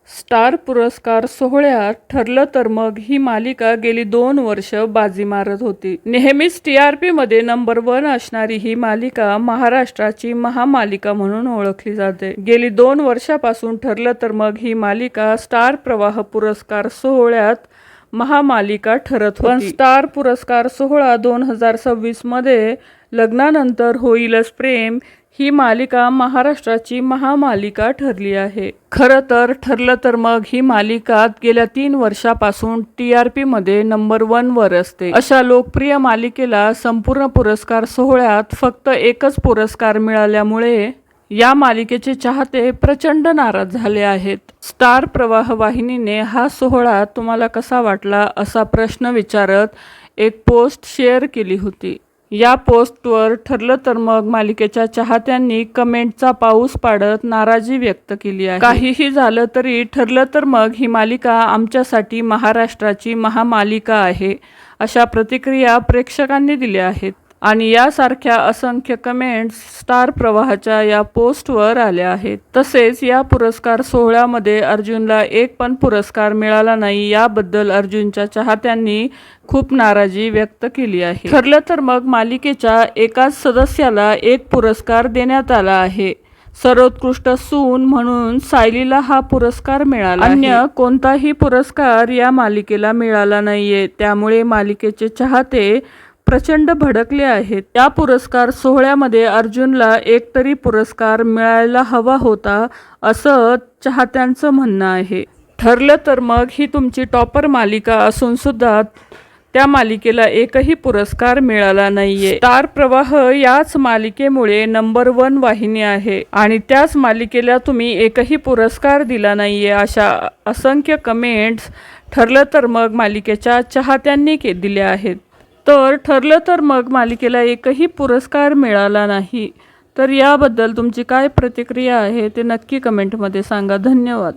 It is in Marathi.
स्टार पुरस्कार सोहळ्यात ठरलं तर मग ही मालिका गेली 2 वर्ष बाजी मारत होती. नेहमीच TRP मध्ये नंबर 1 असणारी ही मालिका महाराष्ट्राची महामालिका म्हणून ओळखली जाते. गेली 2 वर्षापासून ठरलं तर मग ही मालिका स्टार प्रवाह पुरस्कार सोहळ्यात महामालिका ठरत होती. पण स्टार पुरस्कार सोहळा 2026 मध्ये लग्नानंतर होईलच प्रेम ही मालिका महाराष्ट्राची महामालिका ठरली आहे. खरं तर ठरलं तर मग ही मालिका गेल्या 3 वर्षापासून TRP मध्ये नंबर 1 वर असते. अशा लोकप्रिय मालिकेला संपूर्ण पुरस्कार सोहळ्यात फक्त एकच पुरस्कार मिळाल्यामुळे या मालिकेचे चाहते प्रचंड नाराज झाले आहेत. स्टार प्रवाह वाहिनीने हा सोहळा तुम्हाला कसा वाटला असा प्रश्न विचारत एक पोस्ट शेअर केली होती. या पोस्टवर ठरलं तर मग मालिकेच्या चाहत्यांनी कमेंटचा पाऊस पाडत नाराजी व्यक्त केली आहे. काहीही झालं तरी ठरलं तर मग ही मालिका आमच्यासाठी महाराष्ट्राची महामालिका आहे अशा प्रतिक्रिया प्रेक्षकांनी दिल्या आहेत. आणि यासारख्या असंख्य कमेंट्स स्टार प्रवाहाच्या या पोस्टवर आल्या आहेत. तसेच या पुरस्कार सोहळ्यामध्ये अर्जुनला एक पण पुरस्कार मिळाला नाही याबद्दल अर्जुनच्या चाहत्यांनी खूप नाराजी व्यक्त केली आहे. ठरलं तर मग मालिकेच्या एकाच सदस्याला एक पुरस्कार देण्यात आला आहे. सर्वोत्कृष्ट सून म्हणून सायलीला हा पुरस्कार मिळाला. अन्य कोणताही पुरस्कार या मालिकेला मिळाला नाहीये. त्यामुळे मालिकेचे चाहते प्रचंड भडकले आहेत. या पुरस्कार सोहळ्यामध्ये अर्जुनला एकतरी पुरस्कार मिळायला हवा होता असं चाहत्यांचं म्हणणं आहे. ठरलं तर मग ही तुमची टॉपर मालिका असून सुद्धा त्या मालिकेला एकही पुरस्कार मिळाला नाहीये. स्टार प्रवाह याच मालिकेमुळे नंबर 1 वाहिनी आहे आणि त्याच मालिकेला तुम्ही एकही पुरस्कार दिला नाहीये अशा असंख्य कमेंट्स ठरलं तर मग मालिकेच्या चाहत्यांनी दिल्या आहेत. तर ठरलं तर मग मालिकेला एकही पुरस्कार मिळाला नाही. तर याबद्दल तुमची काय प्रतिक्रिया आहे ते नक्की कमेंटमध्ये सांगा. धन्यवाद.